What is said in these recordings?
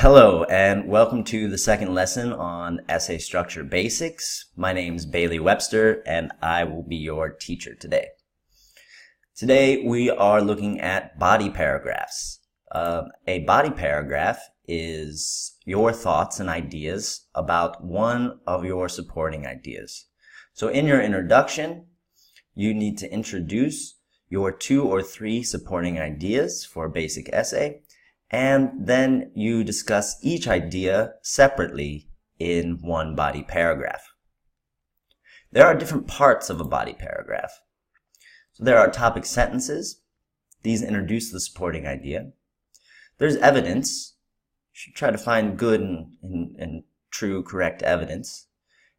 Hello and welcome to the second lesson on Essay Structure Basics. My name's Bailey Webster and I will be your teacher today. Today we are looking at body paragraphs. A body paragraph is your thoughts and ideas about one of your supporting ideas. So in your introduction, you need to introduce your 2 or 3 supporting ideas for a basic essay, and then you discuss each idea separately in one body paragraph. There are different parts of a body paragraph. So there are topic sentences. These introduce the supporting idea. There's evidence. You should try to find good and true, correct evidence.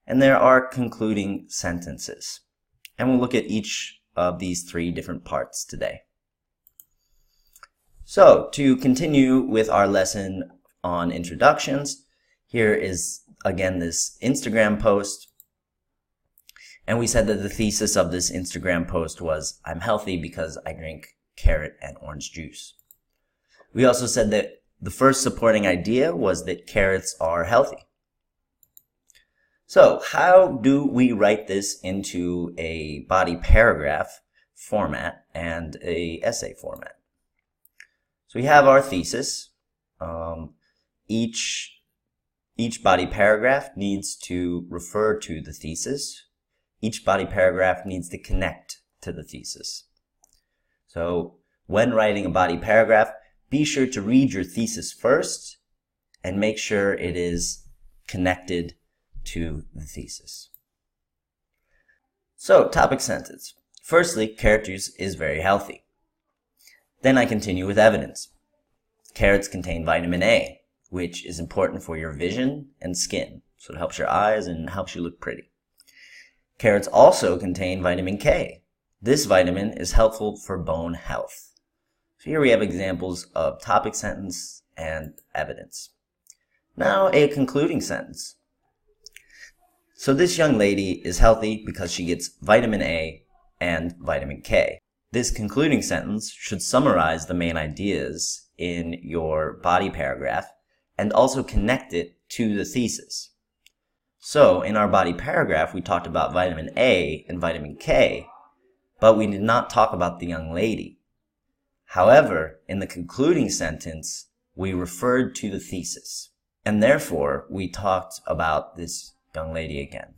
And there are concluding sentences. And we'll look at each of these 3 different parts today. So, to continue with our lesson on introductions, here is again this Instagram post. And we said that the thesis of this Instagram post was, I'm healthy because I drink carrot and orange juice. We also said that the first supporting idea was that carrots are healthy. So, how do we write this into a body paragraph format and an essay format? So we have our thesis. Each body paragraph needs to refer to the thesis. Each body paragraph needs to connect to the thesis. So when writing a body paragraph, be sure to read your thesis first and make sure it is connected to the thesis. So, topic sentence. Firstly, carrot juice is very healthy. Then I continue with evidence. Carrots contain vitamin A, which is important for your vision and skin. So it helps your eyes and helps you look pretty. Carrots also contain vitamin K. This vitamin is helpful for bone health. So here we have examples of topic sentence and evidence. Now a concluding sentence. So this young lady is healthy because she gets vitamin A and vitamin K. This concluding sentence should summarize the main ideas in your body paragraph and also connect it to the thesis. So in our body paragraph, we talked about vitamin A and vitamin K, but we did not talk about the young lady. However, in the concluding sentence, we referred to the thesis, and therefore we talked about this young lady again.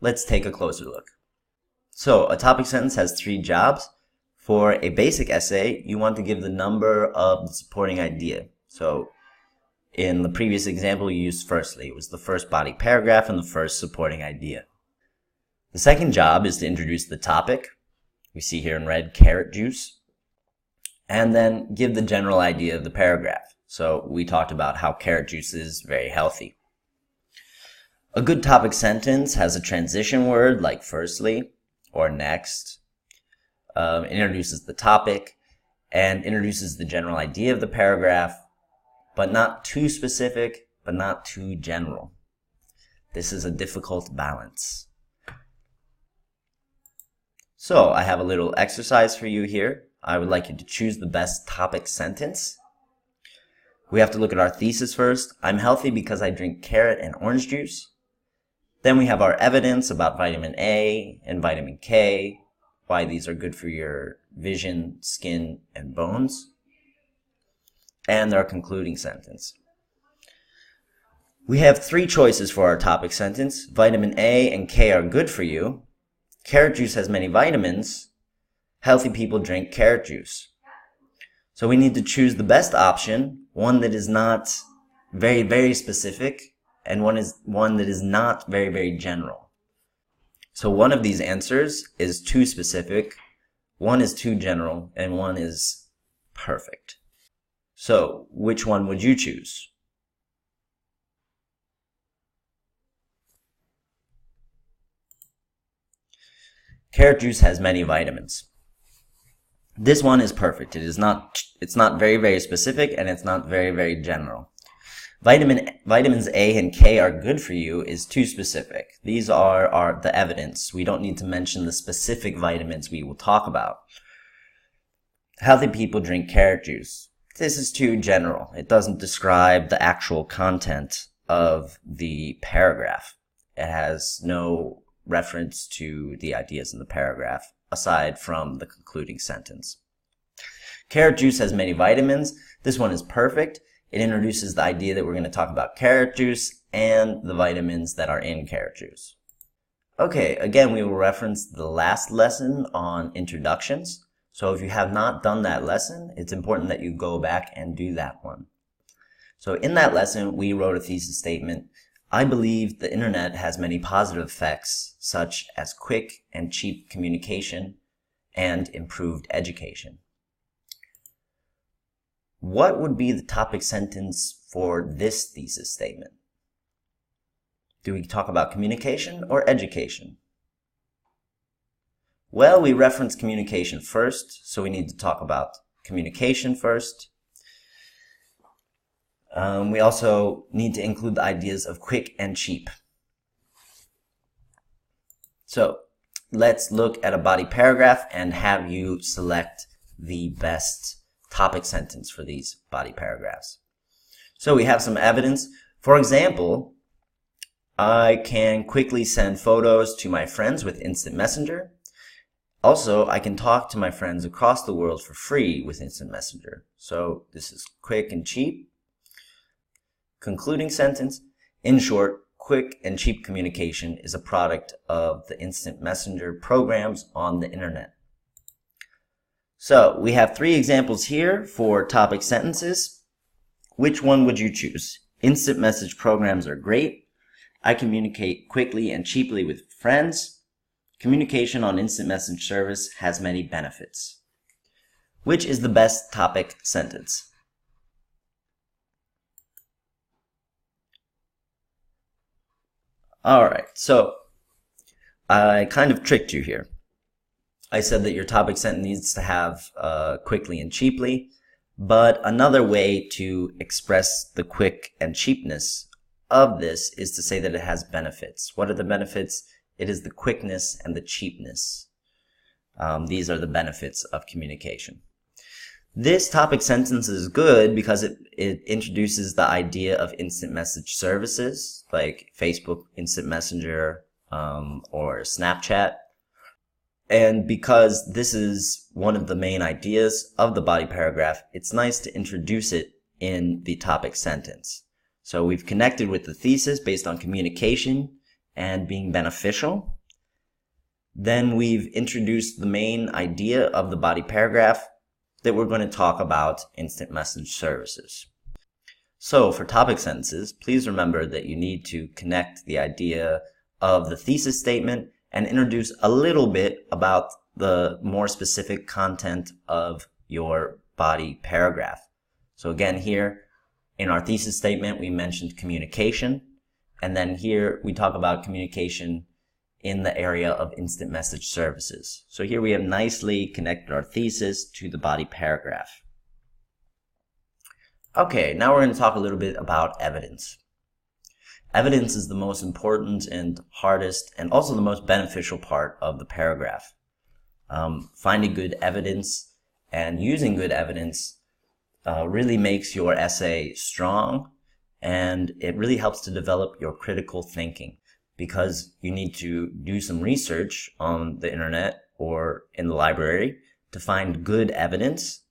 Let's take a closer look. So, a topic sentence has 3 jobs. For a basic essay, you want to give the number of the supporting idea. So, in the previous example, you used firstly. It was the first body paragraph and the first supporting idea. The second job is to introduce the topic. We see here in red, carrot juice. And then give the general idea of the paragraph. So, we talked about how carrot juice is very healthy. A good topic sentence has a transition word like firstly or next, introduces the topic, and introduces the general idea of the paragraph, but not too specific, but not too general. This is a difficult balance. So I have a little exercise for you here. I would like you to choose the best topic sentence. We have to look at our thesis first. I'm healthy because I drink carrot and orange juice. Then we have our evidence about vitamin A and vitamin K, why these are good for your vision, skin, and bones. And our concluding sentence. We have 3 choices for our topic sentence. Vitamin A and K are good for you. Carrot juice has many vitamins. Healthy people drink carrot juice. So we need to choose the best option, one that is not very, very specific, and one that is not very, very general. So one of these answers is too specific, one is too general, and one is perfect. So which one would you choose? Carrot juice has many vitamins. This one is perfect. It's not very, very specific, and it's not very, very general. Vitamins A and K are good for you is too specific. These are the evidence. We don't need to mention the specific vitamins we will talk about. Healthy people drink carrot juice. this is too general. It doesn't describe the actual content of the paragraph. It has no reference to the ideas in the paragraph, aside from the concluding sentence. Carrot juice has many vitamins. This one is perfect. It introduces the idea that we're going to talk about carrot juice and the vitamins that are in carrot juice. Okay, again, we will reference the last lesson on introductions. So if you have not done that lesson, it's important that you go back and do that one. So in that lesson, we wrote a thesis statement. I believe the internet has many positive effects, such as quick and cheap communication and improved education. What would be the topic sentence for this thesis statement? Do we talk about communication or education? Well, we reference communication first, so we need to talk about communication first. We also need to include the ideas of quick and cheap. So let's look at a body paragraph and have you select the best topic sentence for these body paragraphs. So we have some evidence. For example, I can quickly send photos to my friends with Instant Messenger. Also, I can talk to my friends across the world for free with Instant Messenger. So this is quick and cheap. Concluding sentence. In short, quick and cheap communication is a product of the Instant Messenger programs on the internet. So we have 3 examples here for topic sentences. Which one would you choose? Instant message programs are great. I communicate quickly and cheaply with friends. Communication on instant message service has many benefits. Which is the best topic sentence? Alright, so I kind of tricked you here. I said that your topic sentence needs to have quickly and cheaply, but another way to express the quick and cheapness of this is to say that it has benefits. What are the benefits? It is the quickness and the cheapness. These are the benefits of communication. This topic sentence is good because it introduces the idea of instant message services like Facebook Instant Messenger or Snapchat. And because this is one of the main ideas of the body paragraph, it's nice to introduce it in the topic sentence. So we've connected with the thesis based on communication and being beneficial. Then we've introduced the main idea of the body paragraph that we're going to talk about instant message services. So for topic sentences, please remember that you need to connect the idea of the thesis statement and introduce a little bit about the more specific content of your body paragraph. So again, here in our thesis statement, we mentioned communication. And then here we talk about communication in the area of instant message services. So here we have nicely connected our thesis to the body paragraph. Okay, now we're going to talk a little bit about evidence. Evidence is the most important and hardest and also the most beneficial part of the paragraph. Finding good evidence and using good evidence really makes your essay strong, and it really helps to develop your critical thinking because you need to do some research on the internet or in the library to find good evidence.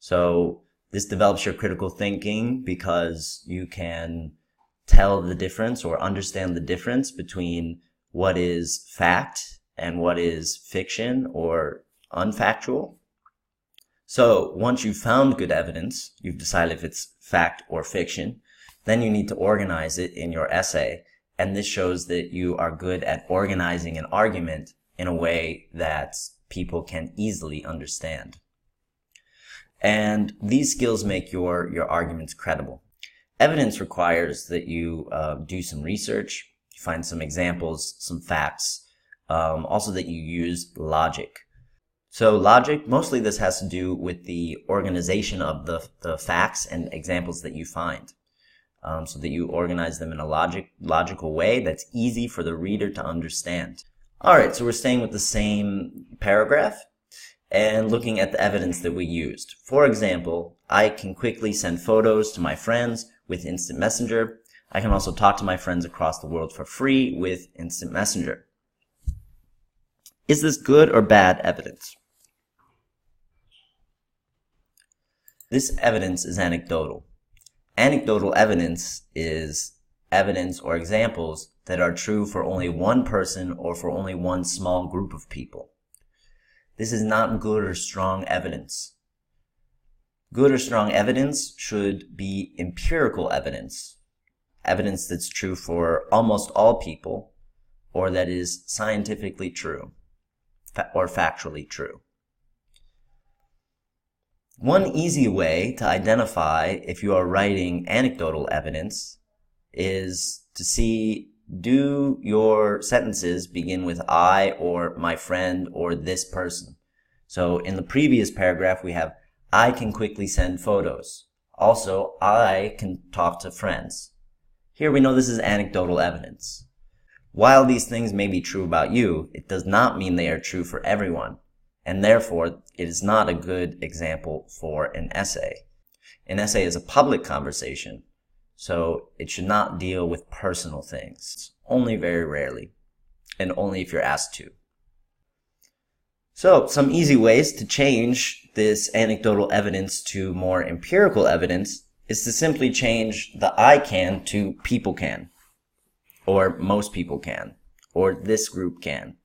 So this develops your critical thinking because you can tell the difference or understand the difference between what is fact and what is fiction or unfactual. So once you've found good evidence, you've decided if it's fact or fiction, then you need to organize it in your essay. And this shows that you are good at organizing an argument in a way that people can easily understand. And these skills make your arguments credible. Evidence requires that you do some research, find some examples, some facts, also that you use logic. So logic, mostly this has to do with the organization of the facts and examples that you find, so that you organize them in a logical way that's easy for the reader to understand. Alright, so we're staying with the same paragraph, and looking at the evidence that we used. For example, I can quickly send photos to my friends with Instant Messenger. I can also talk to my friends across the world for free with Instant Messenger. Is this good or bad evidence? This evidence is anecdotal. Anecdotal evidence is evidence or examples that are true for only one person or for only one small group of people. This is not good or strong evidence. Good or strong evidence should be empirical evidence, evidence that's true for almost all people, or that is scientifically true or factually true. One easy way to identify if you are writing anecdotal evidence is to see, do your sentences begin with I or my friend or this person? So in the previous paragraph we have I can quickly send photos. Also, I can talk to friends. Here we know this is anecdotal evidence. While these things may be true about you, it does not mean they are true for everyone, and therefore it is not a good example for an essay. An essay is a public conversation, so it should not deal with personal things, only very rarely, and only if you're asked to. So, some easy ways to change this anecdotal evidence to more empirical evidence is to simply change the I can to people can, or most people can, or this group can.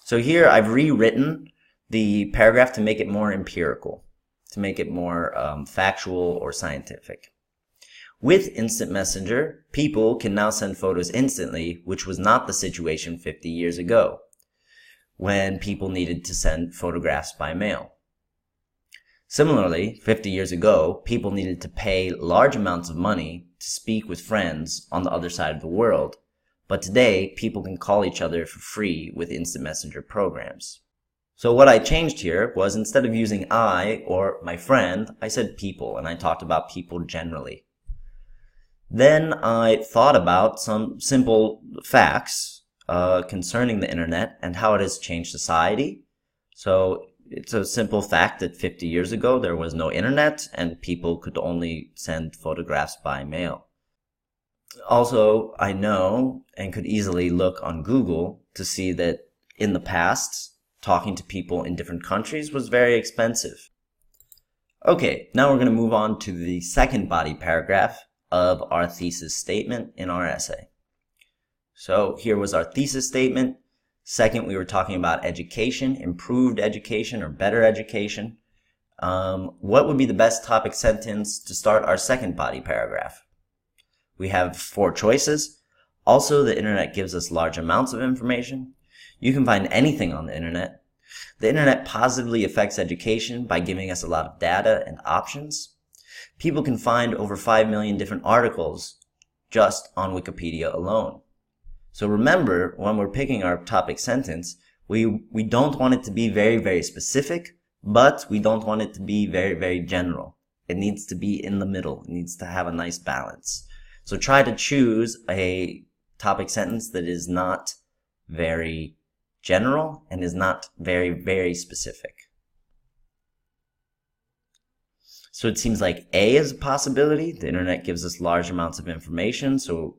So here I've rewritten the paragraph to make it more empirical, to make it more factual or scientific. With Instant Messenger, people can now send photos instantly, which was not the situation 50 years ago, when people needed to send photographs by mail. Similarly, 50 years ago, people needed to pay large amounts of money to speak with friends on the other side of the world, but today, people can call each other for free with Instant Messenger programs. So what I changed here was, instead of using I or my friend, I said people, and I talked about people generally. Then I thought about some simple facts concerning the internet and how it has changed society. So it's a simple fact that 50 years ago there was no internet and people could only send photographs by mail. Also, I know and could easily look on Google to see that in the past, talking to people in different countries was very expensive. Okay, now we're going to move on to the second body paragraph of our thesis statement in our essay. So here was our thesis statement. Second, we were talking about education, improved education or better education. What would be the best topic sentence to start our second body paragraph? We have 4 choices. Also, the internet gives us large amounts of information. You can find anything on the internet. The internet positively affects education by giving us a lot of data and options. People can find over 5 million different articles just on Wikipedia alone. So remember, when we're picking our topic sentence, we don't want it to be very, very specific, but we don't want it to be very, very general. It needs to be in the middle. It needs to have a nice balance. So try to choose a topic sentence that is not very general and is not very, very specific. So it seems like A is a possibility. The internet gives us large amounts of information, so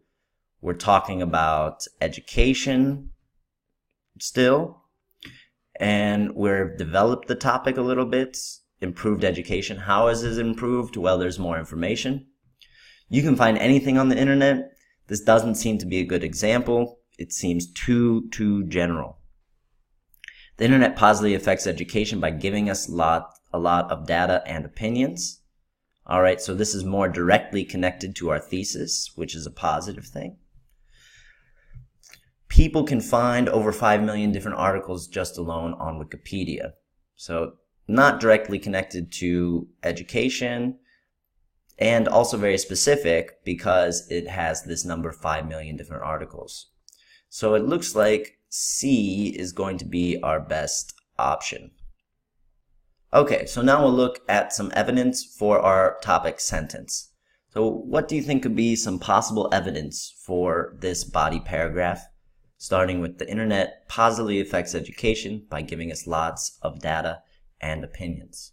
we're talking about education still, and we've developed the topic a little bit. Improved education. How is it improved? Well, there's more information. You can find anything on the internet. This doesn't seem to be a good example. It seems too general. The internet positively affects education by giving us a lot of data and opinions. All right, so this is more directly connected to our thesis, which is a positive thing. People can find over 5 million different articles just alone on Wikipedia. So not directly connected to education, and also very specific because it has this number 5 million different articles. So it looks like C is going to be our best option. Okay, so now we'll look at some evidence for our topic sentence. So what do you think could be some possible evidence for this body paragraph? Starting with the internet positively affects education by giving us lots of data and opinions.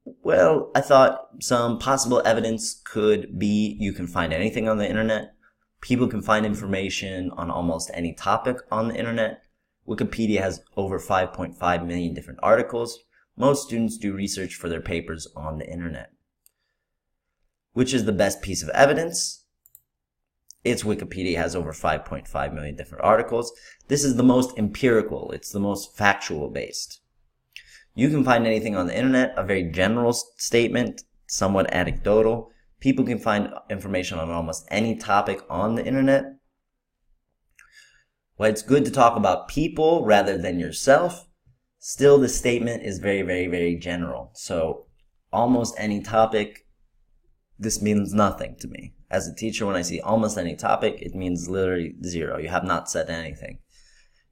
Well, I thought some possible evidence could be you can find anything on the internet. People can find information on almost any topic on the internet. Wikipedia has over 5.5 million different articles. Most students do research for their papers on the internet. Which is the best piece of evidence? It's Wikipedia has over 5.5 million different articles. This is the most empirical. It's the most factual based. You can find anything on the internet, a very general statement, somewhat anecdotal. People can find information on almost any topic on the internet. While it's good to talk about people rather than yourself, still the statement is very, very, very general. So almost any topic, this means nothing to me. As a teacher, when I see almost any topic, it means literally zero. You have not said anything.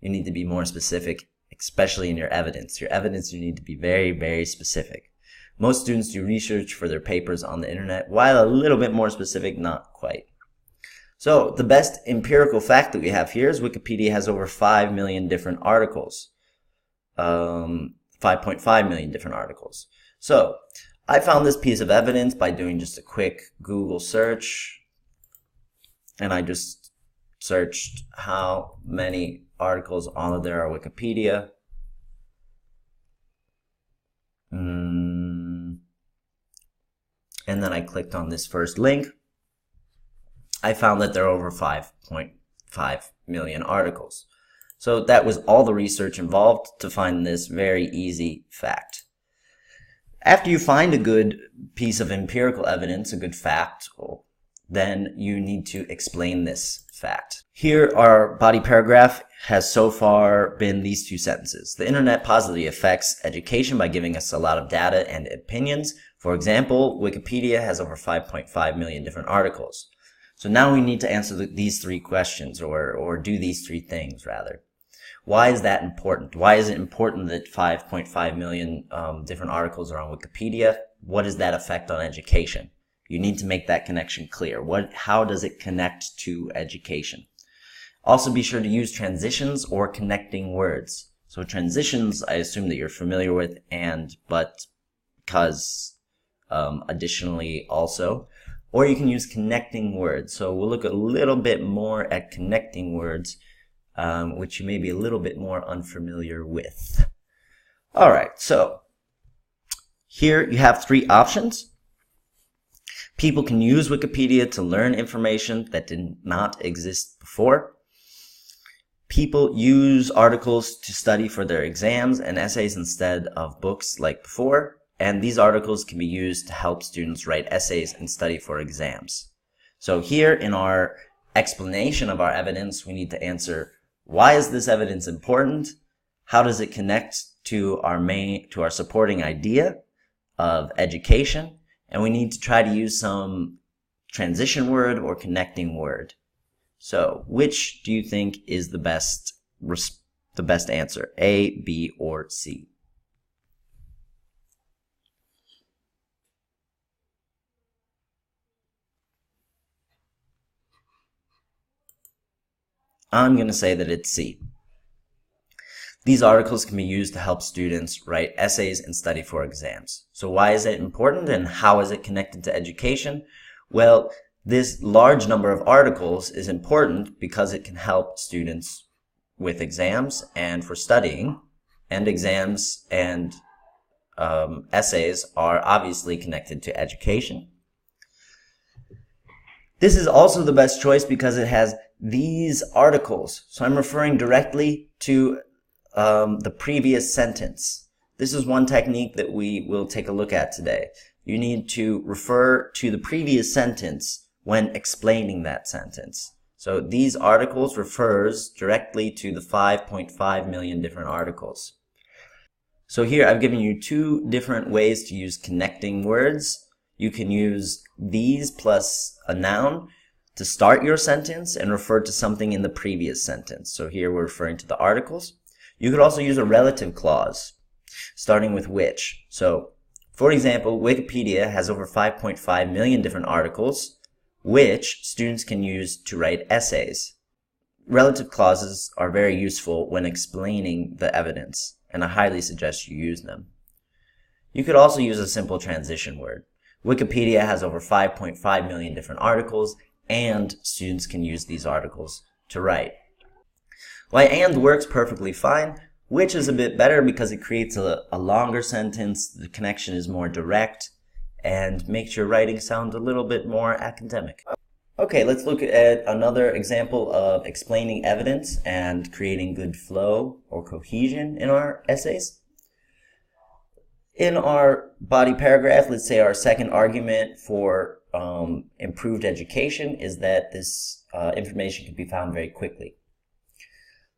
You need to be more specific, especially in your evidence. Your evidence, you need to be very, very specific. Most students do research for their papers on the internet, while a little bit more specific, not quite. So the best empirical fact that we have here is Wikipedia has over 5 million different articles. 5.5 million different articles. So I found this piece of evidence by doing just a quick Google search. And I just searched how many articles on there are Wikipedia. And then I clicked on this first link. I found that there are over 5.5 million articles. So that was all the research involved to find this very easy fact. After you find a good piece of empirical evidence, a good fact, then you need to explain this fact. Here, our body paragraph has so far been these two sentences. The internet positively affects education by giving us a lot of data and opinions. For example, Wikipedia has over 5.5 million different articles. So now we need to answer these three questions, or do these three things, rather. Why is that important? Why is it important that 5.5 million different articles are on Wikipedia? What does that affect on education? You need to make that connection clear. How does it connect to education? Also, be sure to use transitions or connecting words. So transitions, I assume that you're familiar with, but, because, additionally, also. Or you can use connecting words. So we'll look a little bit more at connecting words, which you may be a little bit more unfamiliar with. All right, so here you have three options. People can use Wikipedia to learn information that did not exist before. People use articles to study for their exams and essays instead of books like before. And these articles can be used to help students write essays and study for exams. So here in our explanation of our evidence, we need to answer, why is this evidence important? How does it connect to our supporting idea of education? And we need to try to use some transition word or connecting word. So which do you think is the best answer? A, B, or C? I'm going to say that it's C. These articles can be used to help students write essays and study for exams. So why is it important and how is it connected to education? Well, this large number of articles is important because it can help students with exams and for studying. And exams and essays are obviously connected to education. This is also the best choice because it has these articles. So I'm referring directly to the previous sentence. This is one technique that we will take a look at today. You need to refer to the previous sentence when explaining that sentence. So these articles refers directly to the 5.5 million different articles. So here I've given you two different ways to use connecting words. You can use these plus a noun to start your sentence and refer to something in the previous sentence. So here we're referring to the articles. You could also use a relative clause, starting with which. So, for example, Wikipedia has over 5.5 million different articles, which students can use to write essays. Relative clauses are very useful when explaining the evidence. and I highly suggest you use them. You could also use a simple transition word. Wikipedia has over 5.5 million different articles, and students can use these articles to write. While and works perfectly fine, which is a bit better because it creates a longer sentence, the connection is more direct, and makes your writing sound a little bit more academic. Okay, let's look at another example of explaining evidence and creating good flow or cohesion in our essays. In our body paragraph, let's say our second argument for improved education is that this information can be found very quickly.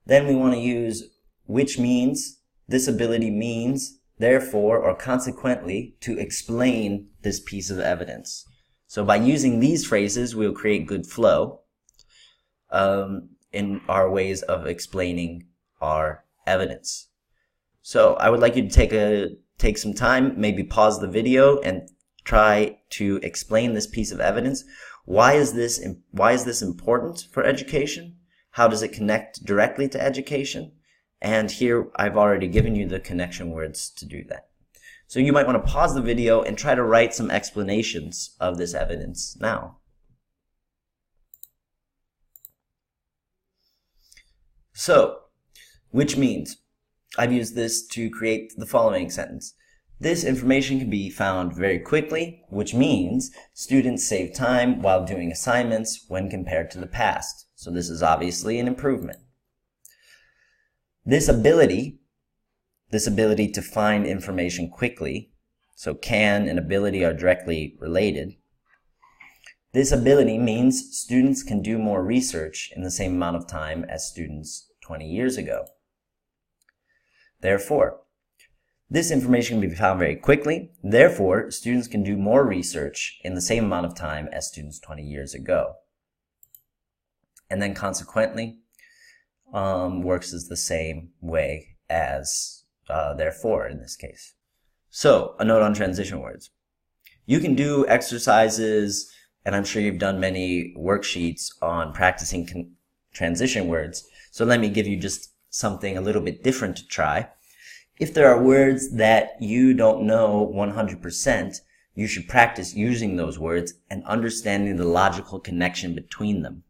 Then we want to use which means, this ability means, therefore, or consequently, to explain this piece of evidence. So by using these phrases, we'll create good flow in our ways of explaining our evidence. So I would like you to take some time, maybe pause the video and try to explain this piece of evidence. Why is this important for education? How does it connect directly to education? And here I've already given you the connection words to do that. So you might want to pause the video and try to write some explanations of this evidence now. So, which means, I've used this to create the following sentence. This information can be found very quickly, which means students save time while doing assignments when compared to the past. So this is obviously an improvement. This ability to find information quickly, so can and ability are directly related. This ability means students can do more research in the same amount of time as students 20 years ago. Therefore, this information can be found very quickly. Therefore, students can do more research in the same amount of time as students 20 years ago. And then consequently, works is the same way as therefore in this case. So, a note on transition words. You can do exercises, and I'm sure you've done many worksheets on practicing transition words. So let me give you just something a little bit different to try. If there are words that you don't know 100%, you should practice using those words and understanding the logical connection between them.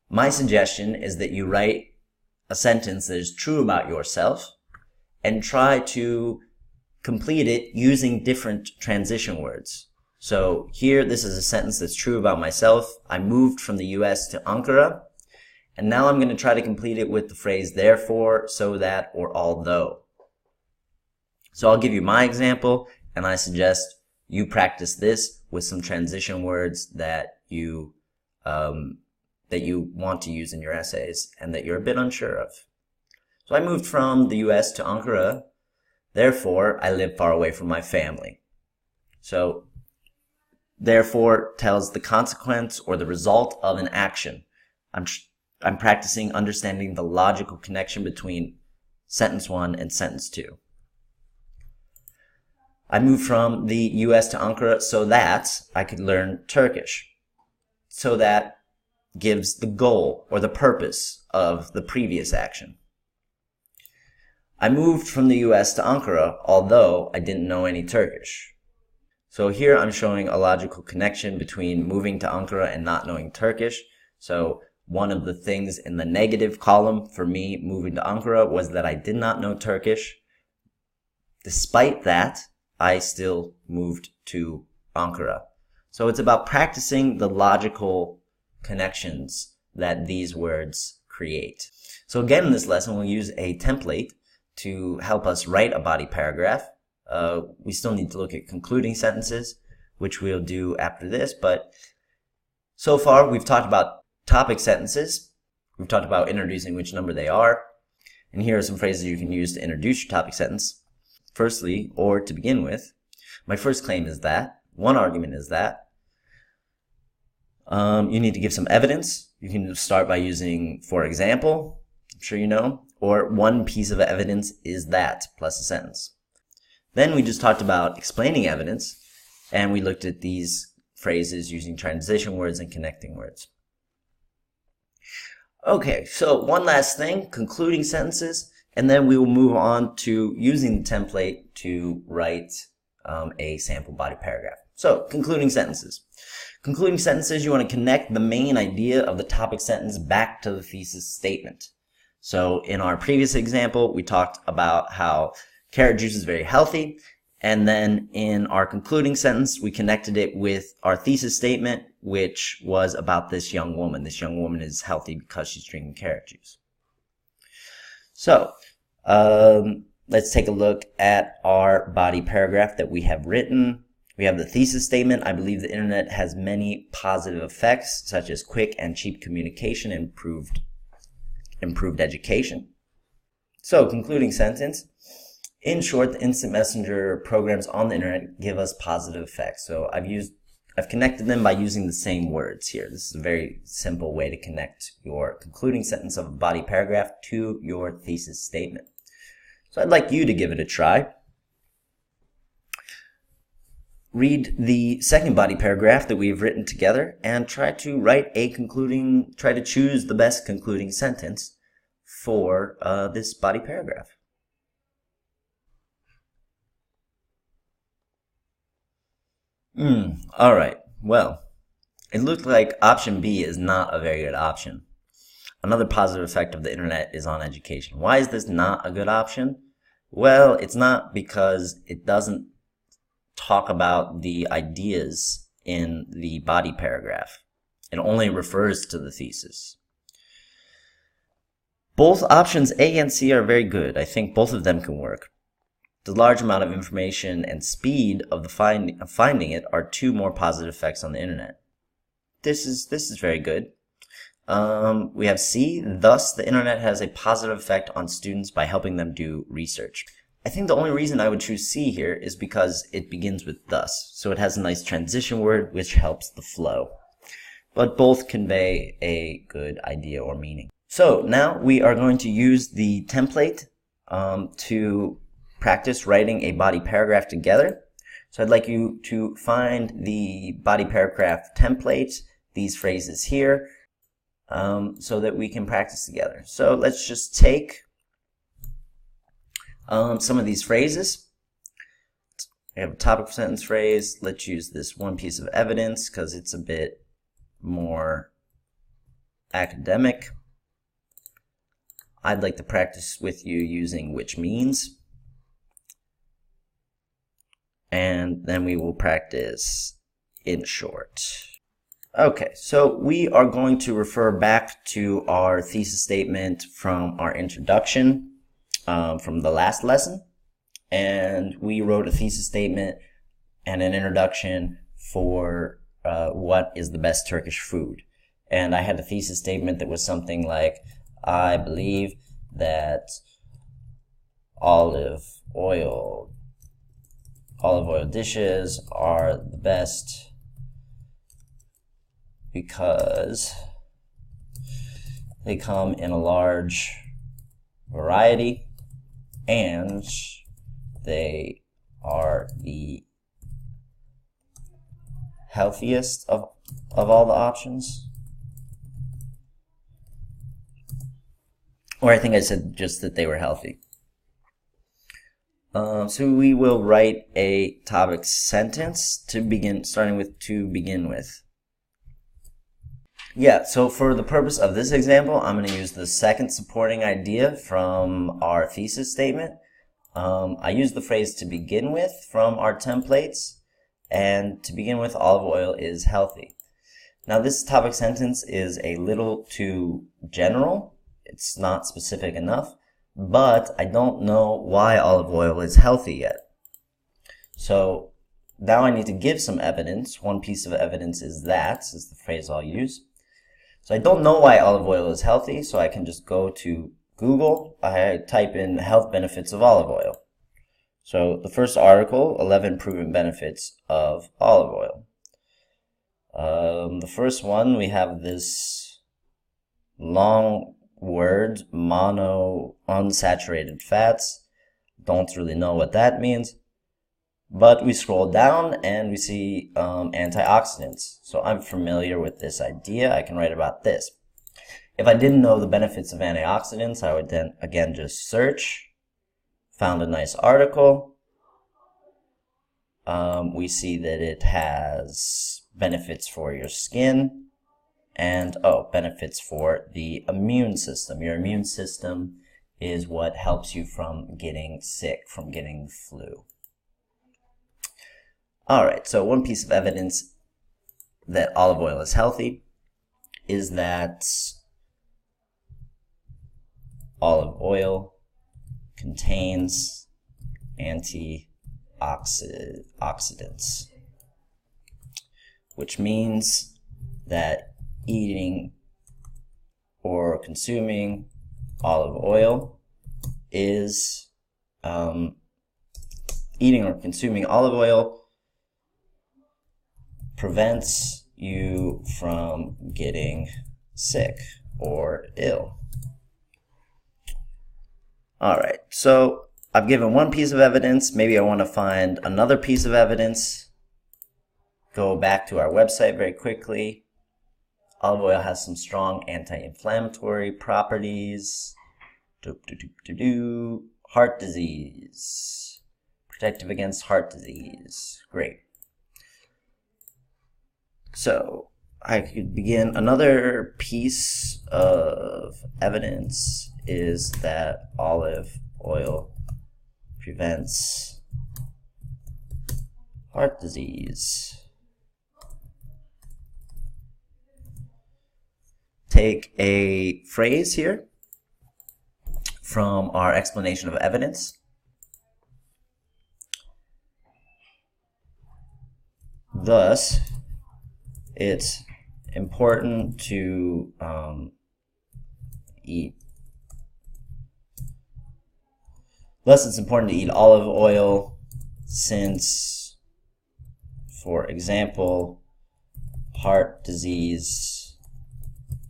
My suggestion is that you write a sentence that is true about yourself and try to complete it using different transition words. So here, this is a sentence that's true about myself. I moved from the US to Ankara, and now I'm going to try to complete it with the phrase therefore, so that, or although. So I'll give you my example, and I suggest you practice this with some transition words that you want to use in your essays and that you're a bit unsure of. So I moved from the US to Ankara, therefore I live far away from my family. So therefore tells the consequence or the result of an action. I'm practicing understanding the logical connection between sentence 1 and sentence 2. I moved from the US to Ankara so that I could learn Turkish. So that gives the goal or the purpose of the previous action. I moved from the US to Ankara, although I didn't know any Turkish. So here I'm showing a logical connection between moving to Ankara and not knowing Turkish. So one of the things in the negative column for me moving to Ankara was that I did not know Turkish. Despite that, I still moved to Ankara. So it's about practicing the logical connections that these words create. So again, in this lesson, we'll use a template to help us write a body paragraph. We still need to look at concluding sentences, which we'll do after this, but so far we've talked about topic sentences. We've talked about introducing which number they are, and here are some phrases you can use to introduce your topic sentence. Firstly, or to begin with, my first claim is that, one argument is that, you need to give some evidence. You can start by using, for example, I'm sure you know, or one piece of evidence is that, plus a sentence. Then we just talked about explaining evidence, and we looked at these phrases using transition words and connecting words. Okay, so one last thing, concluding sentences And then we will move on to using the template to write a sample body paragraph. So, concluding sentences. Concluding sentences, you want to connect the main idea of the topic sentence back to the thesis statement. So, in our previous example, we talked about how carrot juice is very healthy, and then in our concluding sentence, we connected it with our thesis statement, which was about this young woman. This young woman is healthy because she's drinking carrot juice. So, let's take a look at our body paragraph that we have written. We have the thesis statement. I believe the internet has many positive effects, such as quick and cheap communication, improved education. So, concluding sentence. In short, the instant messenger programs on the internet give us positive effects. So I've connected them by using the same words here. This is a very simple way to connect your concluding sentence of a body paragraph to your thesis statement. So I'd like you to give it a try. Read the second body paragraph that we've written together and try to try to choose the best concluding sentence for this body paragraph. All right. Well, it looks like option B is not a very good option. Another positive effect of the internet is on education. Why is this not a good option? Well, it's not because it doesn't talk about the ideas in the body paragraph. It only refers to the thesis. Both options A and C are very good. I think both of them can work. The large amount of information and speed of finding it are two more positive effects on the internet. This is very good. We have C, thus the internet has a positive effect on students by helping them do research. I think the only reason I would choose C here is because it begins with thus, so it has a nice transition word which helps the flow. But both convey a good idea or meaning. So now we are going to use the template to practice writing a body paragraph together. So I'd like you to find the body paragraph template, these phrases here, so that we can practice together. So let's just take some of these phrases. We have a topic sentence phrase. Let's use this one piece of evidence because it's a bit more academic. I'd like to practice with you using which means. And then we will practice in short. Okay, so we are going to refer back to our thesis statement from our introduction from the last lesson. And we wrote a thesis statement and an introduction for what is the best Turkish food. And I had a thesis statement that was something like, I believe that olive oil dishes are the best because they come in a large variety and they are the healthiest of all the options. Or I think I said just that they were healthy. So we will write a topic sentence to begin, starting with to begin with. Yeah, so for the purpose of this example, I'm going to use the second supporting idea from our thesis statement. I use the phrase to begin with from our templates, and to begin with, olive oil is healthy. Now this topic sentence is a little too general. It's not specific enough. But I don't know why olive oil is healthy yet. So now I need to give some evidence. One piece of evidence is the phrase I'll use. So I don't know why olive oil is healthy, so I can just go to Google. I type in health benefits of olive oil. So the first article, 11 proven benefits of olive oil. The first one, we have this long word, monounsaturated fats. Don't really know what that means. But we scroll down and we see antioxidants. So I'm familiar with this idea. I can write about this. If I didn't know the benefits of antioxidants, I would then again just search, found a nice article. We see that it has benefits for your skin and, benefits for the immune system. Your immune system is what helps you from getting sick, from getting the flu. All right, so one piece of evidence that olive oil is healthy is that olive oil contains antioxidants, which means that eating or consuming olive oil is prevents you from getting sick or ill. All right, so I've given one piece of evidence. Maybe I want to find another piece of evidence. Go back to our website very quickly. Olive oil has some strong anti-inflammatory properties. Heart disease. Protective against heart disease. Great. So I could begin. Another piece of evidence is that olive oil prevents heart disease. Take a phrase here from our explanation of evidence. Thus, it's important to eat olive oil since, for example, heart disease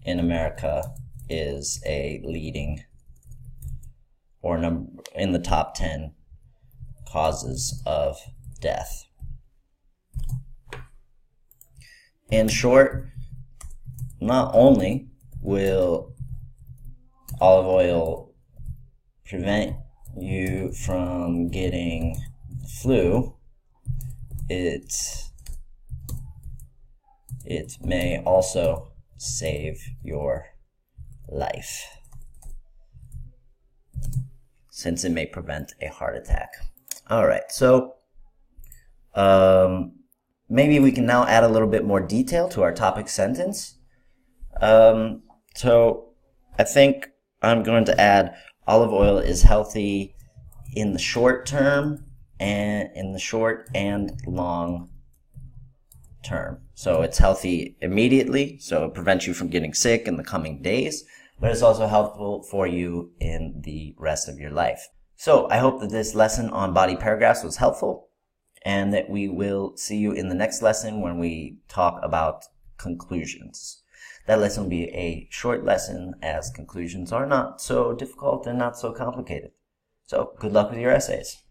in America is a leading or in the top 10 causes of death. In short, not only will olive oil prevent you from getting the flu, it may also save your life, since it may prevent a heart attack. All right, so maybe we can now add a little bit more detail to our topic sentence. So I think I'm going to add olive oil is healthy in the short term and in the short and long term. So it's healthy immediately, so it prevents you from getting sick in the coming days, but it's also helpful for you in the rest of your life. So I hope that this lesson on body paragraphs was helpful, and that we will see you in the next lesson when we talk about conclusions. That lesson will be a short lesson, as conclusions are not so difficult and not so complicated. So good luck with your essays.